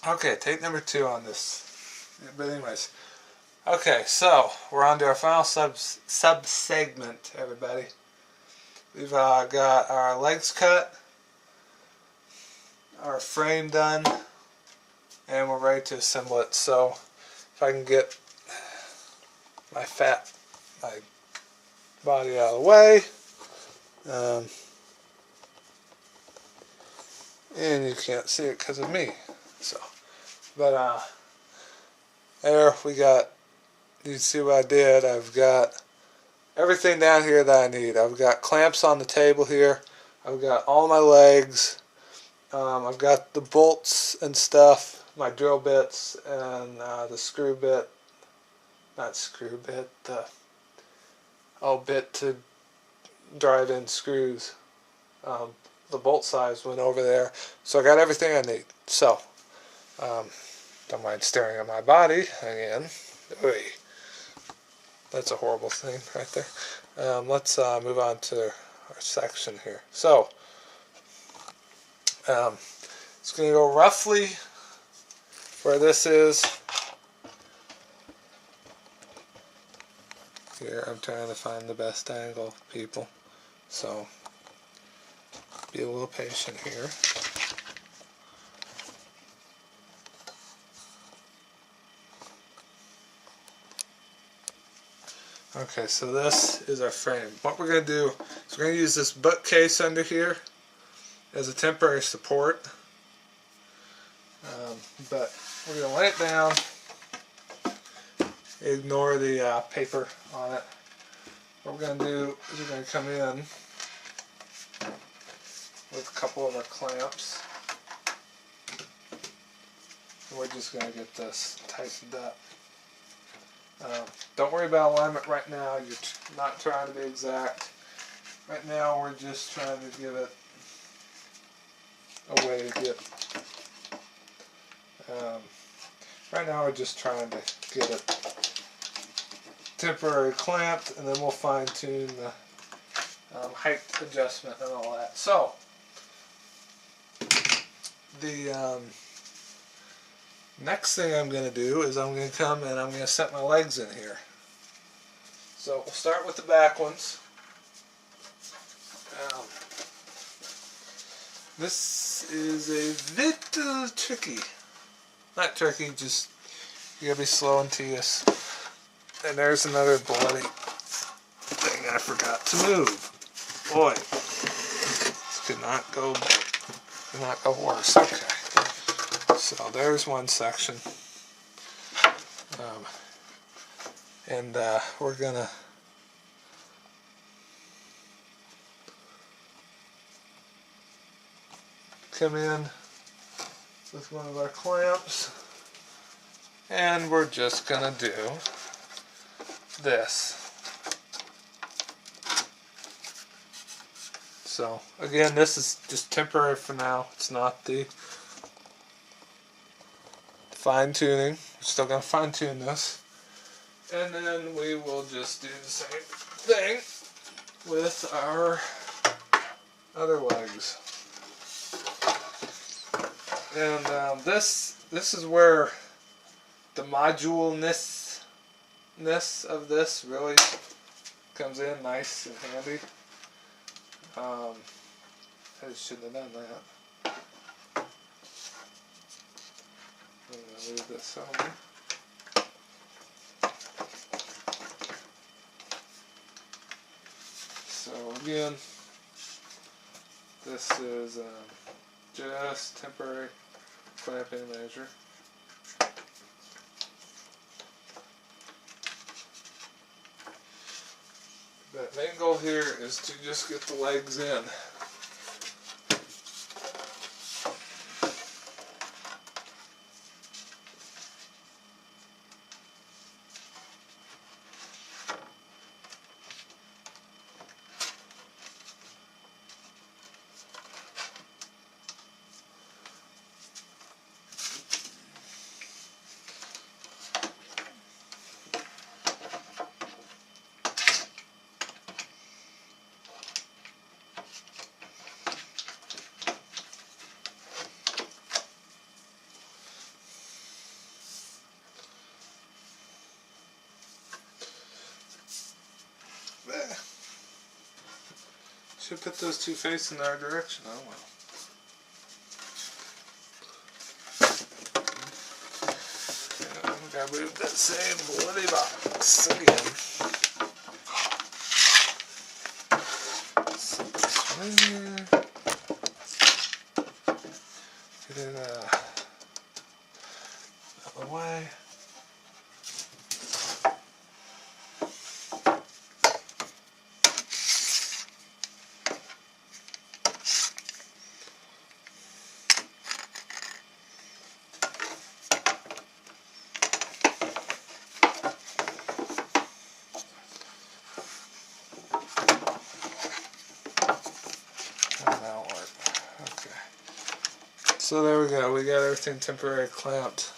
Okay, take number 2 on this. But anyways, okay, so we're on to our final sub-segment, everybody. We've got our legs cut, our frame done, and we're ready to assemble it. So if I can get my body out of the way, and you can't see it because of me. So, but there we got. You see what I did? I've got everything down here that I need. I've got clamps on the table here. I've got all my legs. I've got the bolts and stuff, my drill bits, and the screw bit. Not screw bit. Bit to drive in screws. The bolt size went over there, so I got everything I need. So, don't mind staring at my body again. Oy. That's a horrible thing right there. Let's move on to our section here. So, it's going to go roughly where this is. Here, I'm trying to find the best angle, people. So, be a little patient here. Okay, so this is our frame. What we're going to do is we're going to use this bookcase under here as a temporary support. But we're going to lay it down, ignore the paper on it. What we're going to do is we're going to come in with a couple of our clamps. And we're just going to get this tightened up. Don't worry about alignment right now. You're not trying to be exact. Right now we're just trying to give it a way to get... right now we're just trying to get it temporary clamped, and then we'll fine tune the height adjustment and all that. So, the next thing I'm going to do is I'm going to come and I'm going to set my legs in here. So we'll start with the back ones. This is a bit tricky. Not tricky, just you gotta be slow and tedious. And there's another bloody thing I forgot to move. Boy, this could not go worse. Okay, so there's one section, and we're gonna come in with one of our clamps, and we're just gonna do this. So again, this is just temporary for now. It's not the fine tuning. We're still gonna fine tune this, and then we will just do the same thing with our other legs. And this is where the modularness of this really comes in nice and handy. I shouldn't have done that. I'm going to move this over. So again, this is just temporary clamping measure. The main goal here is to just get the legs in. should put those two facing our direction. Oh well. Yeah, we gotta move that same bloody box again. Set this one in here. Get it out of the way. So there we go, we got everything temporarily clamped.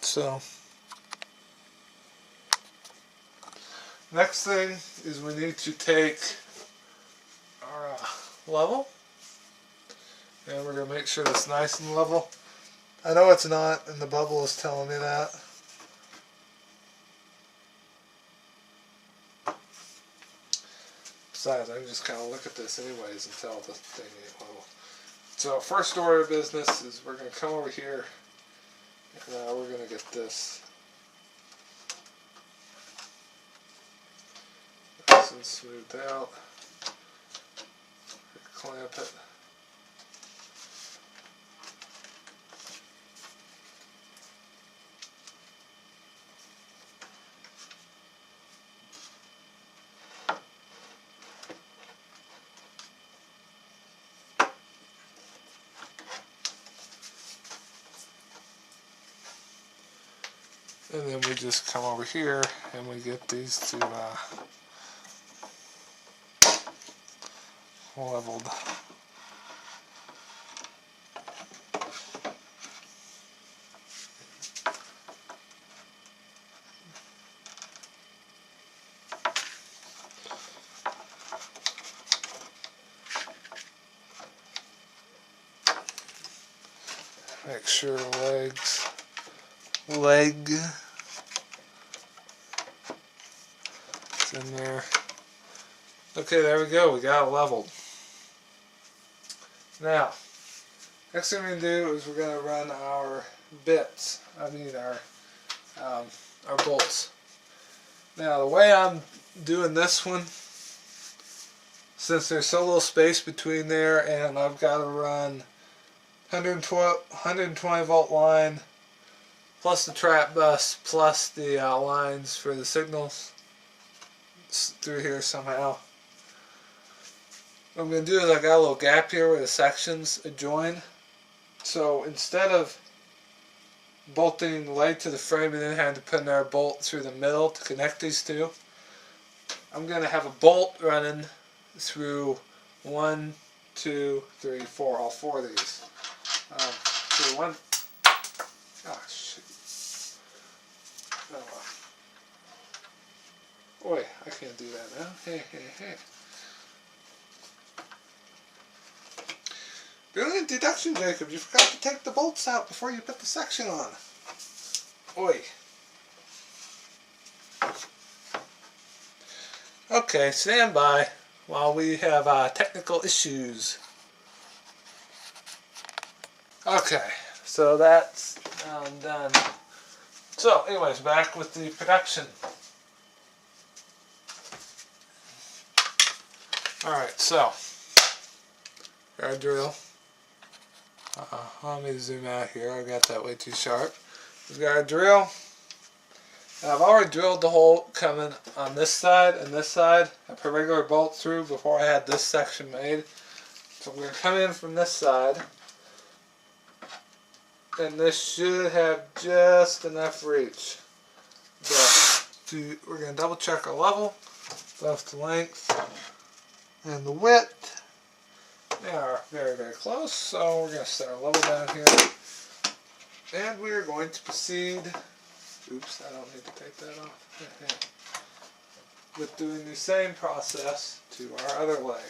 So next thing is we need to take our level, and we're going to make sure it's nice and level. I know it's not, and the bubble is telling me that. Besides, I can just kind of look at this anyways and tell the thing ain't level. So first order of business is we're going to come over here and we're going to get this nice and smoothed out. Clamp it. And then we just come over here and we get these two leveled. Make sure leg it's in there. Okay, there we go. We got it leveled. Now, next thing we're going to do is we're going to run our bits. I mean our bolts. Now, the way I'm doing this one, since there's so little space between there, and I've got to run 120 volt line plus the trap bus plus the lines for the signals through here somehow. What I'm going to do is I got a little gap here where the sections adjoin. So instead of bolting the leg to the frame and then having to put another bolt through the middle to connect these two, I'm going to have a bolt running through 1, 2, 3, 4, all four of these. So one, oh shoot. Oh, boy, I can't do that now. Hey. Brilliant deduction, Jacob. You forgot to take the bolts out before you put the section on. Oi. Okay, stand by while we have technical issues. Okay, so that's done. So, anyways, back with the production. Alright, so, our drill. Let me zoom out here. I got that way too sharp. We've got our drill. And I've already drilled the hole coming on this side and this side. I put a regular bolt through before I had this section made. So we're going to come in from this side. And this should have just enough reach. But we're going to double check our level, both the length and the width. They are very, very close, so we're going to set our level down here. And we are going to proceed, oops, I don't need to take that off, with doing the same process to our other leg.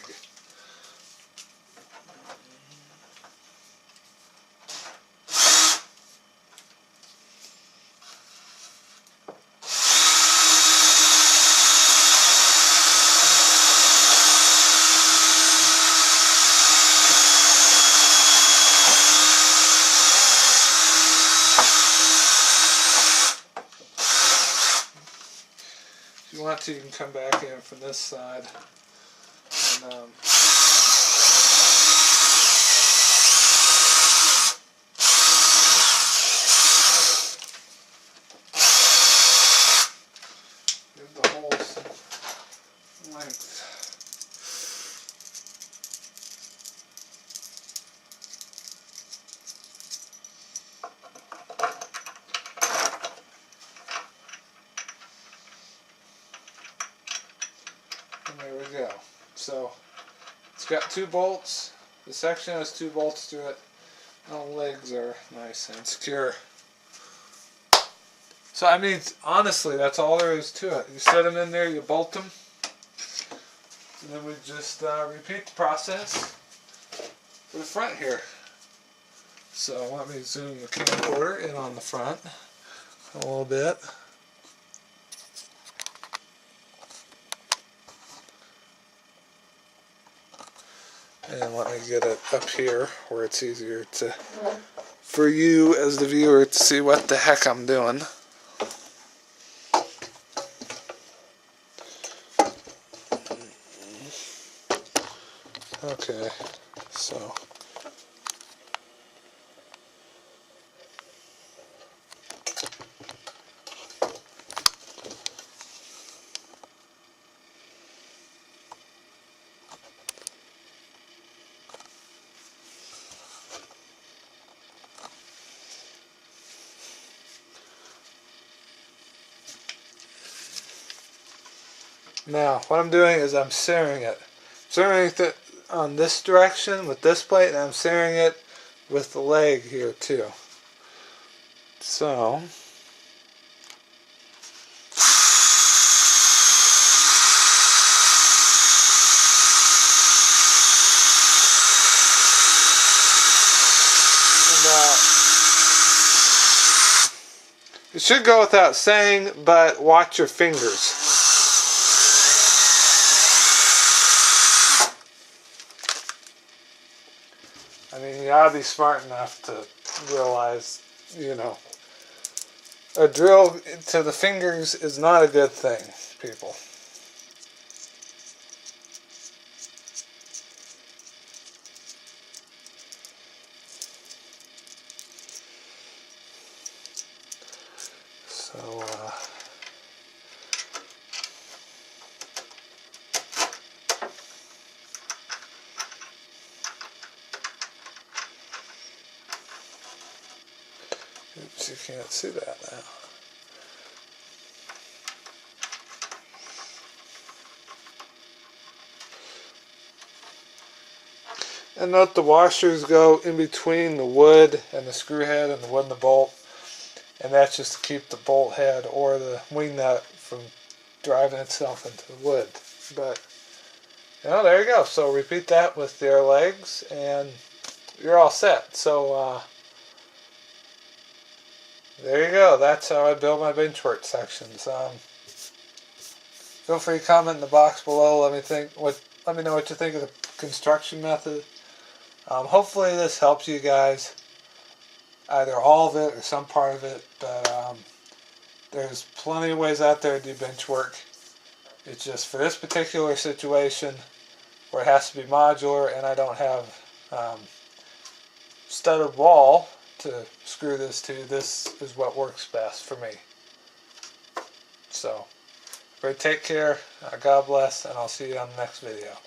you want to, you can come back in from this side. And, give the hole some length. And there we go. So it's got 2 bolts. The section has 2 bolts to it. And the legs are nice and secure. So I mean, honestly, that's all there is to it. You set them in there, you bolt them, and then we just repeat the process for the front here. So let me zoom the camcorder in on the front a little bit. And let me get it up here where it's easier for you as the viewer to see what the heck I'm doing. Okay, so now what I'm doing is I'm centering it. Centering it on this direction with this plate, and I'm centering it with the leg here too. So it should go without saying, but watch your fingers. I mean, you gotta be smart enough to realize, you know, a drill to the fingers is not a good thing, people. So, oops, you can't see that now. And note the washers go in between the wood and the screw head and the wood and the bolt. And that's just to keep the bolt head or the wing nut from driving itself into the wood. But, you know, there you go. So repeat that with their legs and you're all set. So, there you go. That's how I build my benchwork sections. Feel free to comment in the box below. Let me know what you think of the construction method. Hopefully this helps you guys, either all of it or some part of it. But there's plenty of ways out there to do bench work. It's just for this particular situation where it has to be modular and I don't have studded wall to screw this to, this is what works best for me. So, everybody take care, God bless, and I'll see you on the next video.